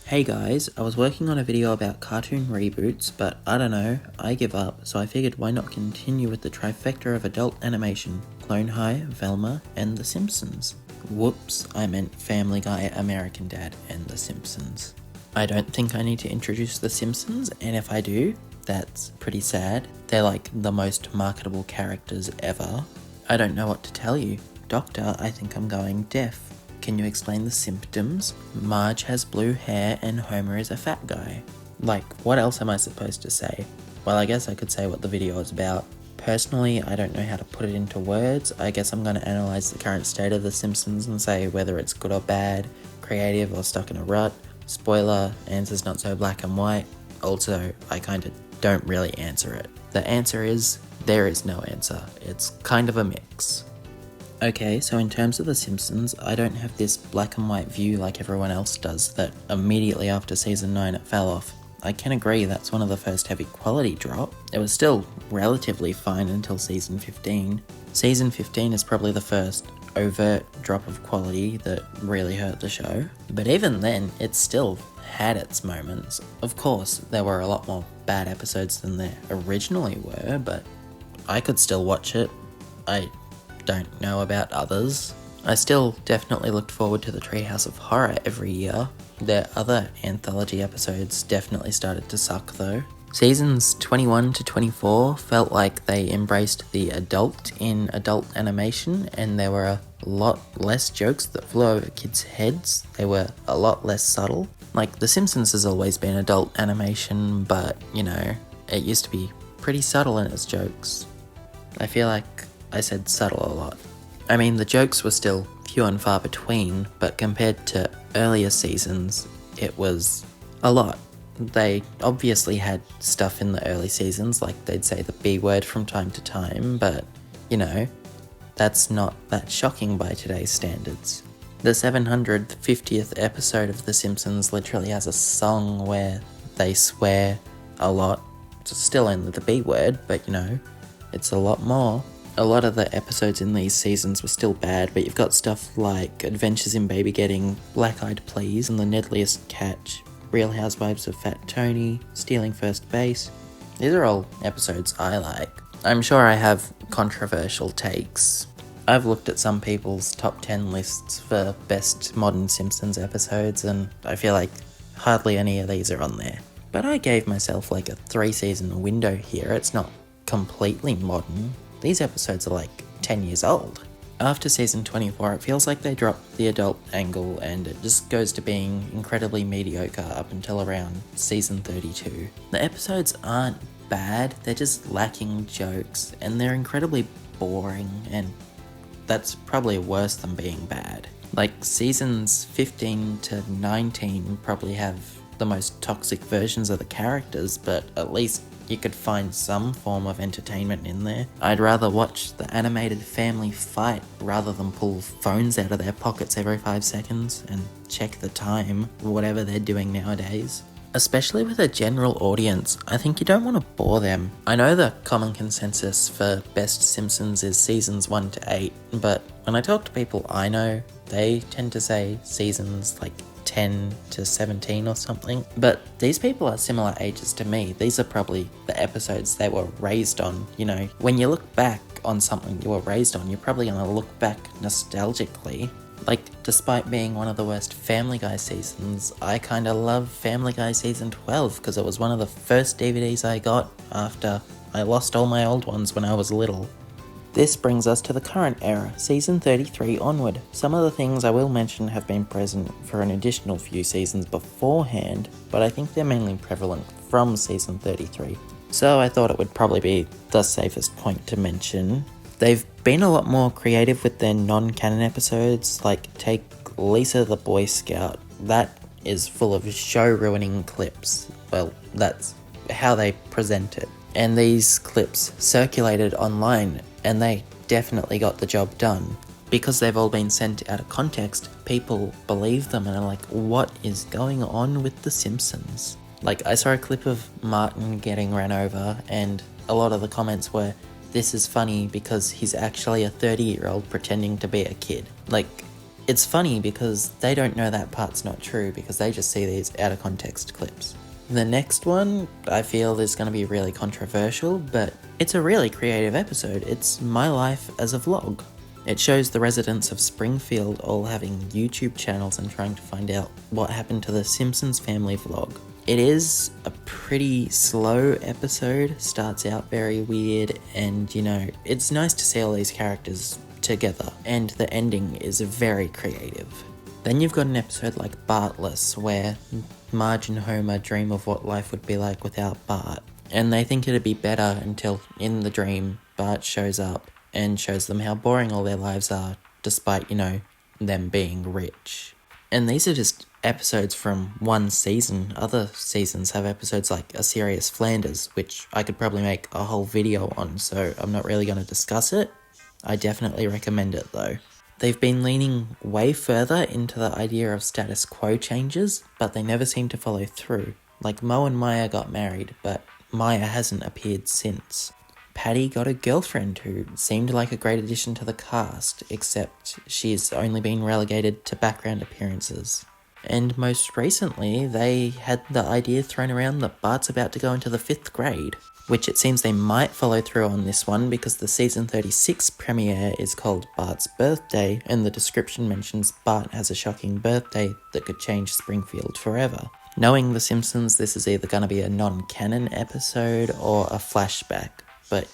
Hey guys, I was working on a video about cartoon reboots, but I don't know, I give up, so I figured why not continue with the trifecta of adult animation, Clone High, Velma, and The Simpsons. Whoops, I meant Family Guy, American Dad, and The Simpsons. I don't think I need to introduce The Simpsons, and if I do, that's pretty sad. They're like the most marketable characters ever. I don't know what to tell you. Doctor, I think I'm going deaf. Can you explain the symptoms? Marge has blue hair and Homer is a fat guy. Like, what else am I supposed to say? Well, I guess I could say what the video is about. Personally, I don't know how to put it into words. I guess I'm going to analyse the current state of The Simpsons and say whether it's good or bad, creative or stuck in a rut. Spoiler, answer's not so black and white. Also, I kinda don't really answer it. The answer is, there is no answer. It's kind of a mix. Okay, so in terms of The Simpsons, I don't have this black and white view like everyone else does, that immediately after season 9 it fell off. I can agree that's one of the first heavy quality drop. It was still relatively fine until season 15. Season 15 is probably the first overt drop of quality that really hurt the show. But even then, it still had its moments. Of course, there were a lot more bad episodes than there originally were, but I could still watch it. I don't know about others. I still definitely looked forward to the Treehouse of Horror every year. Their other anthology episodes definitely started to suck though. Seasons 21 to 24 felt like they embraced the adult in adult animation, and there were a lot less jokes that flew over kids' heads. They were a lot less subtle. Like, The Simpsons has always been adult animation, but, you know, it used to be pretty subtle in its jokes. I feel like I said subtle a lot. I mean, the jokes were still few and far between, but compared to earlier seasons, it was a lot. They obviously had stuff in the early seasons, like they'd say the B word from time to time, but, you know, that's not that shocking by today's standards. The 750th episode of The Simpsons literally has a song where they swear a lot. It's still only the B word, but, you know, it's a lot more. A lot of the episodes in these seasons were still bad, but you've got stuff like Adventures in Baby Getting, Black Eyed Please, and The Nedliest Catch, Real Housewives of Fat Tony, Stealing First Base. These are all episodes I like. I'm sure I have controversial takes. I've looked at some people's top 10 lists for best modern Simpsons episodes, and I feel like hardly any of these are on there. But I gave myself like a 3-season window here. It's not completely modern. These episodes are like 10 years old. After season 24, it feels like they dropped the adult angle and it just goes to being incredibly mediocre up until around season 32. The episodes aren't bad, they're just lacking jokes and they're incredibly boring, and that's probably worse than being bad. Like, seasons 15 to 19 probably have the most toxic versions of the characters, but at least you could find some form of entertainment in there. I'd rather watch the animated family fight rather than pull phones out of their pockets every 5 seconds and check the time, whatever they're doing nowadays. Especially with a general audience, I think you don't want to bore them. I know the common consensus for best Simpsons is seasons 1 to 8, but when I talk to people I know, they tend to say seasons like 10 to 17 or something. But these people are similar ages to me. These are probably the episodes they were raised on. You know, when you look back on something you were raised on, you're probably going to look back nostalgically. Like, despite being one of the worst Family Guy seasons, I kind of love Family Guy season 12 because it was one of the first DVDs I got after I lost all my old ones when I was little. This brings us to the current era, season 33 onward. Some of the things I will mention have been present for an additional few seasons beforehand, but I think they're mainly prevalent from season 33. So I thought it would probably be the safest point to mention. They've been a lot more creative with their non-canon episodes, like take Lisa the Boy Scout. That is full of show-ruining clips. Well, that's how they present it. And these clips circulated online, and they definitely got the job done. Because they've all been sent out of context, people believe them and are like, what is going on with The Simpsons? Like, I saw a clip of Martin getting ran over, and a lot of the comments were, this is funny because he's actually a 30-year-old pretending to be a kid. Like, it's funny because they don't know that part's not true because they just see these out of context clips. The next one, I feel, is going to be really controversial, but it's a really creative episode. It's My Life as a Vlog. It shows the residents of Springfield all having YouTube channels and trying to find out what happened to the Simpsons family vlog. It is a pretty slow episode, starts out very weird, and it's nice to see all these characters together, and the ending is very creative. Then you've got an episode like Bartless, where Marge and Homer dream of what life would be like without Bart, and they think it'd be better until, in the dream, Bart shows up and shows them how boring all their lives are, despite, them being rich. And these are just episodes from one season. Other seasons have episodes like A Serious Flanders, which I could probably make a whole video on, so I'm not really going to discuss it. I definitely recommend it though. They've been leaning way further into the idea of status quo changes, but they never seem to follow through. Like Mo and Maya got married, but Maya hasn't appeared since. Patty got a girlfriend who seemed like a great addition to the cast, except she's only been relegated to background appearances. And most recently, they had the idea thrown around that Bart's about to go into the 5th grade, which it seems they might follow through on this one because the season 36 premiere is called Bart's Birthday, and the description mentions Bart has a shocking birthday that could change Springfield forever. Knowing The Simpsons, this is either going to be a non-canon episode or a flashback, but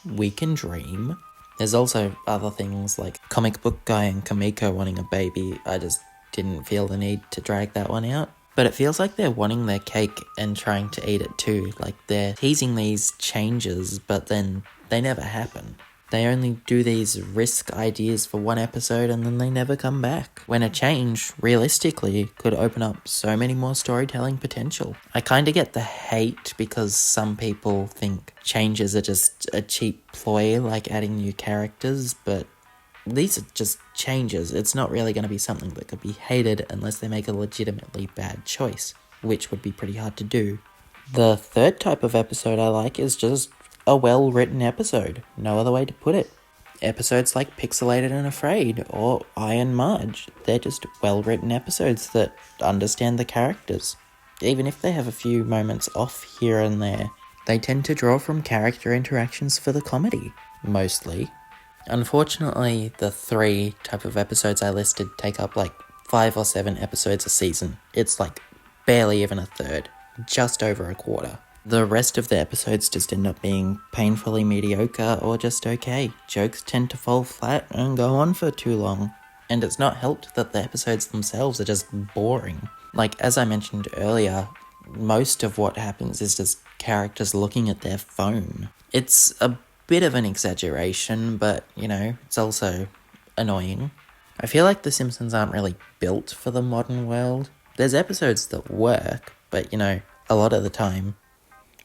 we can dream. There's also other things like Comic Book Guy and Kamiko wanting a baby. I just didn't feel the need to drag that one out. But it feels like they're wanting their cake and trying to eat it too. Like they're teasing these changes, but then they never happen. They only do these risk ideas for one episode and then they never come back. When a change, realistically, could open up so many more storytelling potential. I kind of get the hate because some people think changes are just a cheap ploy, like adding new characters, but these are just changes. It's not really going to be something that could be hated unless they make a legitimately bad choice, which would be pretty hard to do. The third type of episode I like is just a well-written episode. No other way to put it. Episodes like Pixelated and Afraid or I and Marge. They're just well-written episodes that understand the characters. Even if they have a few moments off here and there, they tend to draw from character interactions for the comedy, mostly. Unfortunately, the 3 type of episodes I listed take up like 5 or 7 episodes a season. It's like barely even a third, just over a quarter. The rest of the episodes just end up being painfully mediocre or just okay. Jokes tend to fall flat and go on for too long. And it's not helped that the episodes themselves are just boring. Like, as I mentioned earlier, most of what happens is just characters looking at their phone. It's a bit of an exaggeration, but, it's also annoying. I feel like The Simpsons aren't really built for the modern world. There's episodes that work, but, a lot of the time,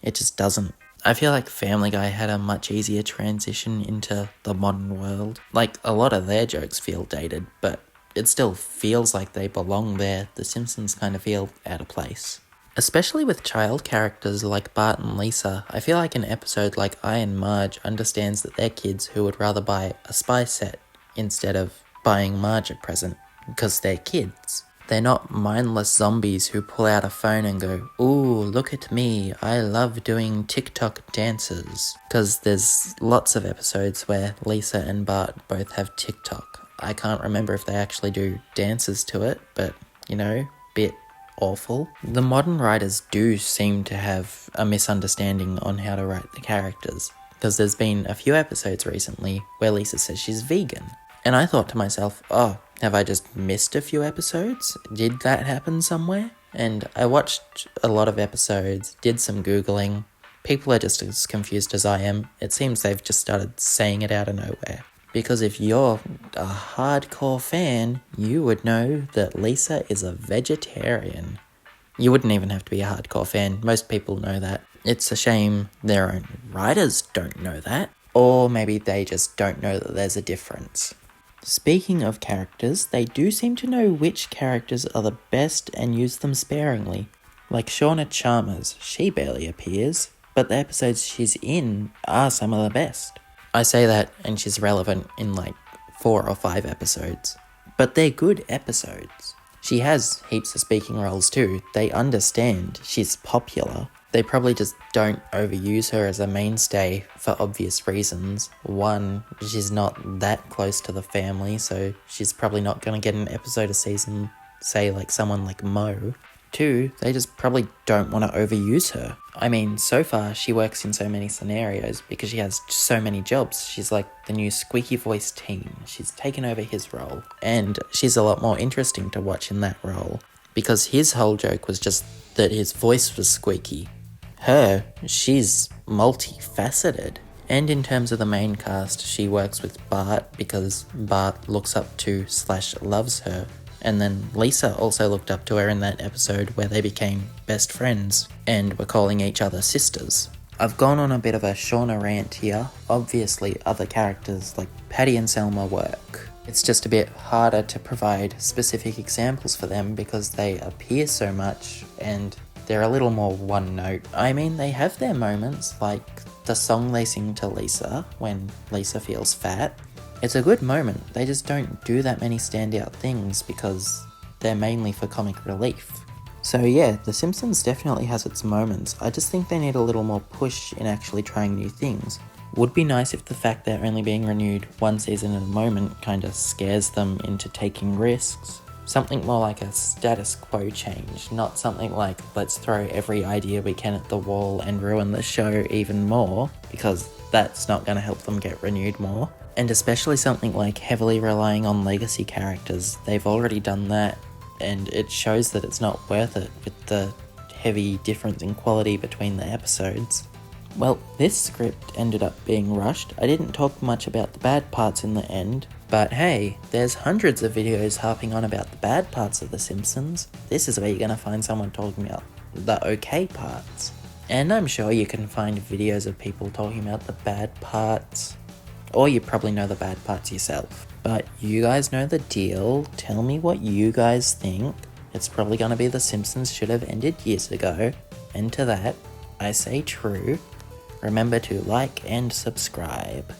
it just doesn't. I feel like Family Guy had a much easier transition into the modern world. Like, a lot of their jokes feel dated, but it still feels like they belong there. The Simpsons kind of feel out of place. Especially with child characters like Bart and Lisa, I feel like an episode like I and Marge understands that they're kids who would rather buy a spy set instead of buying Marge a present, because they're kids. They're not mindless zombies who pull out a phone and go, "Ooh, look at me, I love doing TikTok dances." Because there's lots of episodes where Lisa and Bart both have TikTok. I can't remember if they actually do dances to it, but, bit awful. The modern writers do seem to have a misunderstanding on how to write the characters, because there's been a few episodes recently where Lisa says she's vegan. And I thought to myself, have I just missed a few episodes? Did that happen somewhere? And I watched a lot of episodes, did some Googling. People are just as confused as I am. It seems they've just started saying it out of nowhere. Because if you're a hardcore fan, you would know that Lisa is a vegetarian. You wouldn't even have to be a hardcore fan. Most people know that. It's a shame their own writers don't know that. Or maybe they just don't know that there's a difference. Speaking of characters, they do seem to know which characters are the best and use them sparingly. Like Shauna Chalmers, she barely appears, but the episodes she's in are some of the best. I say that and she's relevant in like 4 or 5 episodes. But they're good episodes. She has heaps of speaking roles too. They understand she's popular. They probably just don't overuse her as a mainstay for obvious reasons. One, she's not that close to the family, so she's probably not going to get an episode a season, say like someone like Mo. Two, they just probably don't want to overuse her. I mean, so far she works in so many scenarios because she has so many jobs. She's like the new squeaky voice teen. She's taken over his role, and she's a lot more interesting to watch in that role because his whole joke was just that his voice was squeaky. Her, she's multifaceted. And in terms of the main cast, she works with Bart because Bart looks up to / loves her. And then Lisa also looked up to her in that episode where they became best friends and were calling each other sisters. I've gone on a bit of a Shauna rant here. Obviously, other characters like Patty and Selma work. It's just a bit harder to provide specific examples for them because they appear so much and they're a little more one note. I mean, they have their moments, like the song they sing to Lisa when Lisa feels fat. It's a good moment. They just don't do that many standout things because they're mainly for comic relief. So yeah, The Simpsons definitely has its moments. I just think they need a little more push in actually trying new things. Would be nice if the fact they're only being renewed one season at a moment kind of scares them into taking risks. Something more like a status quo change, not something like let's throw every idea we can at the wall and ruin the show even more, because that's not going to help them get renewed more. And especially something like heavily relying on legacy characters. They've already done that, and it shows that it's not worth it with the heavy difference in quality between the episodes. Well, this script ended up being rushed. I didn't talk much about the bad parts in the end, but hey, there's hundreds of videos harping on about the bad parts of The Simpsons. This is where you're gonna find someone talking about the okay parts. And I'm sure you can find videos of people talking about the bad parts. Or you probably know the bad parts yourself. But you guys know the deal. Tell me what you guys think. It's probably gonna be The Simpsons should have ended years ago. And to that, I say true. Remember to like and subscribe.